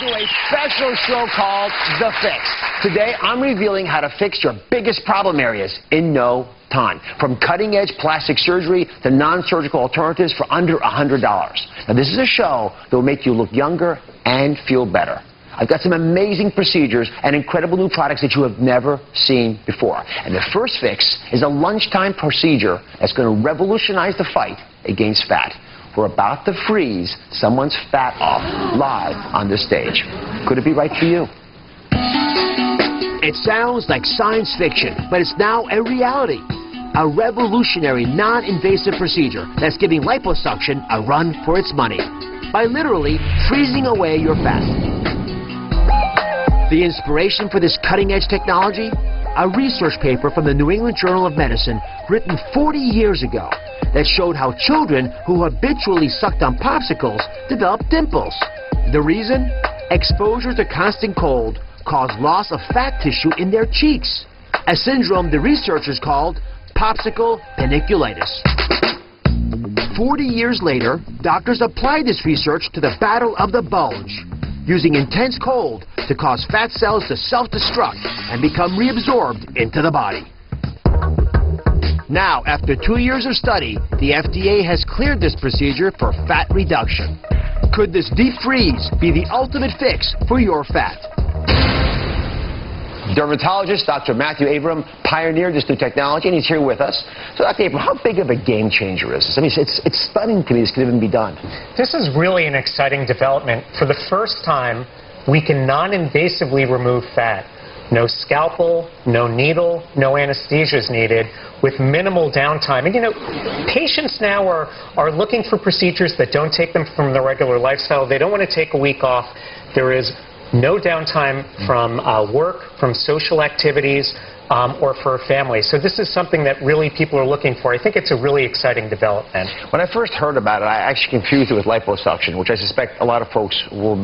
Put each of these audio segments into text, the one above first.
to a special show called The Fix. Today, I'm revealing how to fix your biggest problem areas in no time. From cutting-edge plastic surgery to non-surgical alternatives for under $100. Now, this is a show that will make you look younger and feel better. I've got some amazing procedures and incredible new products that you have never seen before. And the first fix is a lunchtime procedure that's going to revolutionize the fight against fat. We're about to freeze someone's fat off live on this stage. Could it be right for you? It sounds like science fiction, but it's now a reality. A revolutionary, non-invasive procedure that's giving liposuction a run for its money by literally freezing away your fat. The inspiration for this cutting-edge technology? A research paper from the New England Journal of Medicine written 40 years ago that showed how children who habitually sucked on popsicles developed dimples. The reason? Exposure to constant cold caused loss of fat tissue in their cheeks, a syndrome the researchers called popsicle paniculitis. 40 years later, doctors applied this research to the battle of the bulge, using intense cold to cause fat cells to self-destruct and become reabsorbed into the body. Now, after 2 years of study, the FDA has cleared this procedure for fat reduction. Could this deep freeze be the ultimate fix for your fat? Dermatologist Dr. Matthew Abram pioneered this new technology, and he's here with us. So, Dr. Abram, how big of a game changer is this? I mean, it's stunning to me this could even be done. This is really an exciting development. For the first time, we can non-invasively remove fat. No scalpel, no needle, no anesthesia is needed, with minimal downtime. And you know, patients now are looking for procedures that don't take them from their regular lifestyle. They don't want to take a week off. There is no downtime from work, from social activities, or for a family. So this is something that really people are looking for. I think it's a really exciting development. When I first heard about it, I actually confused it with liposuction, which I suspect a lot of folks will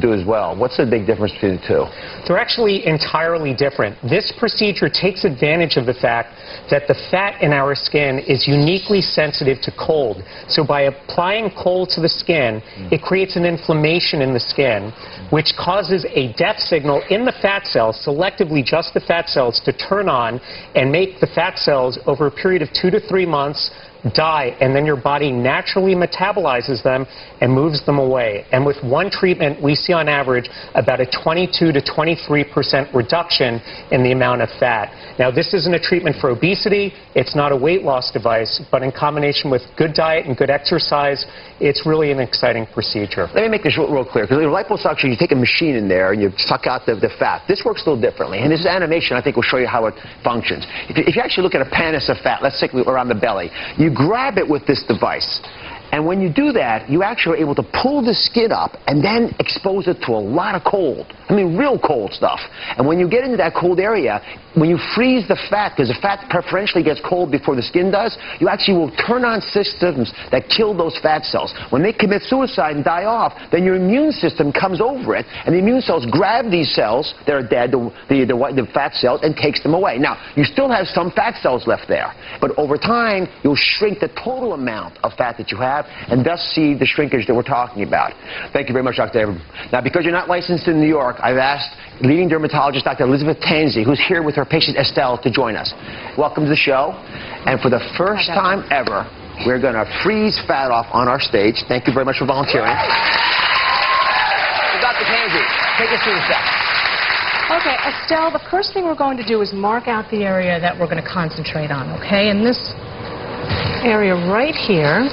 do as well. What's the big difference between the two? They're actually entirely different. This procedure takes advantage of the fact that the fat in our skin is uniquely sensitive to cold. So by applying cold to the skin, it creates an inflammation in the skin, which causes a death signal in the fat cells, selectively just the fat cells, to turn on and make the fat cells over a period of 2 to 3 months die, and then your body naturally metabolizes them and moves them away. And with one treatment, we see on average about a 22 to 23% reduction in the amount of fat. Now, this isn't a treatment for obesity, it's not a weight loss device, but in combination with good diet and good exercise, it's really an exciting procedure. Let me make this real clear, because in liposuction, you take a machine in there and you suck out the fat. This works a little differently, and this animation, I think, will show you how it functions. If you actually look at a panis of fat, let's say around the belly, you grab it with this device. And when you do that, you actually are able to pull the skin up and then expose it to a lot of cold. I mean, real cold stuff. And when you get into that cold area, when you freeze the fat, because the fat preferentially gets cold before the skin does, you actually will turn on systems that kill those fat cells. When they commit suicide and die off, then your immune system comes over it, and the immune cells grab these cells that are dead, the fat cells, and takes them away. Now, you still have some fat cells left there, but over time, you'll shrink the total amount of fat that you have, and thus see the shrinkage that we're talking about. Thank you very much, Dr. Abram. Now, because you're not licensed in New York, I've asked leading dermatologist Dr. Elizabeth Tansey, who's here with her patient Estelle, to join us. Welcome to the show. And for the first time ever, we're going to freeze fat off on our stage. Thank you very much for volunteering. So, Dr. Tansey, take us through the steps. Okay, Estelle, the first thing we're going to do is mark out the area that we're going to concentrate on, okay? And this area right here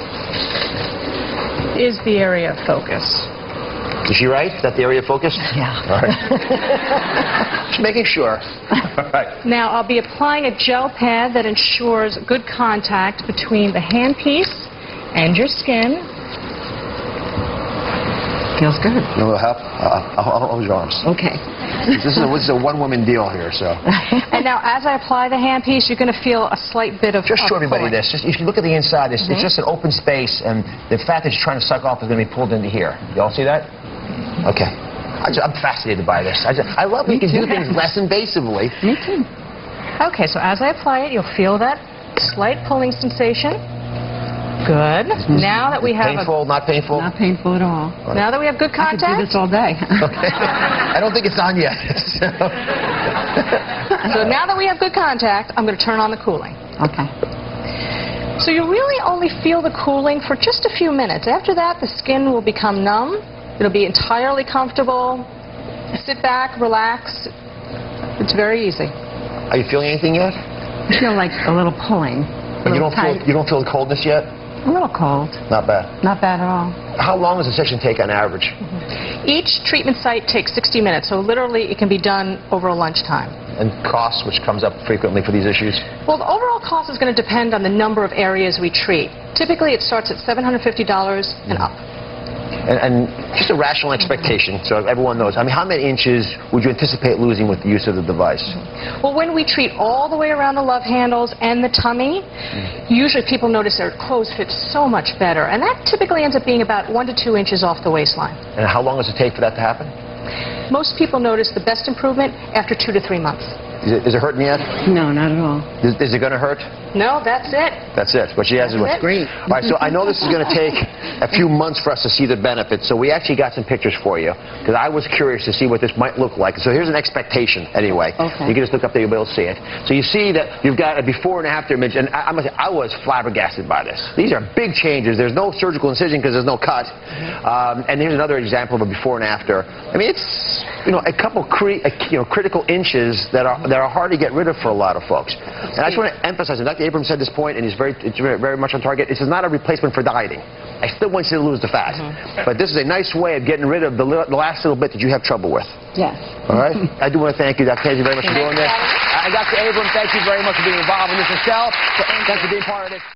is the area of focus. Is she right? Is that the area of focus? Yeah. All right. Just making sure. All right. Now, I'll be applying a gel pad that ensures good contact between the handpiece and your skin. Feels good. No help? I'll hold your arms. Okay. This is a one-woman deal here, so. And now, as I apply the handpiece, you're going to feel a slight bit of Just show everybody pulling. this. If you look at the inside, it's just an open space, and the fat that you're trying to suck off is going to be pulled into here. You all see that? Okay. I'm fascinated by this. I love that you can do things less invasively. Me too. Okay, so as I apply it, you'll feel that slight pulling sensation. Good. Now that we have Painful, not painful? Not painful at all. now that we have good I could do contact, this all day. I don't think it's on yet. so now that we have good contact, I'm going to turn on the cooling. Okay. So you really only feel the cooling for just a few minutes. After that, the skin will become numb. It'll be entirely comfortable. Sit back, relax. It's very easy. Are you feeling anything yet? I feel like a little pulling. But you tight. don't feel the coldness yet? A little cold. Not bad. Not bad at all. How long does a session take on average? Each treatment site takes 60 minutes, so literally it can be done over a lunchtime. And cost, which comes up frequently for these issues? Well, the overall cost is going to depend on the number of areas we treat. Typically, it starts at $750 and up. And just a rational expectation, so everyone knows. I mean, how many inches would you anticipate losing with the use of the device? Well, when we treat all the way around the love handles and the tummy, usually people notice their clothes fit so much better, and that typically ends up being about 1 to 2 inches off the waistline. And how long does it take for that to happen? Most people notice the best improvement after 2 to 3 months. Is it hurting yet? No, not at all. Is it going to hurt? No, that's it. That's it. What she has is That's what. it. Great. All right, so I know this is going to take a few months for us to see the benefits, so we actually got some pictures for you, because I was curious to see what this might look like. So here's an expectation, anyway. Okay. You can just look up there, you'll be able to see it. So you see that you've got a before and after image, and I must say, I was flabbergasted by this. These are big changes. There's no surgical incision because there's no cut. And here's another example of a before and after. I mean, it's, you know, a couple critical inches that are hard to get rid of for a lot of folks. And I just want to emphasize, and Dr. Abrams said this point, and it's very much on target. This is not a replacement for dieting. I still want you to lose the fat. But this is a nice way of getting rid of the last little bit that you have trouble with. Yes. All right? I do want to thank you, Dr. Casey, very much for doing this. And Dr. Abrams, thank you very much for being involved in this yourself. Thanks for being part of this.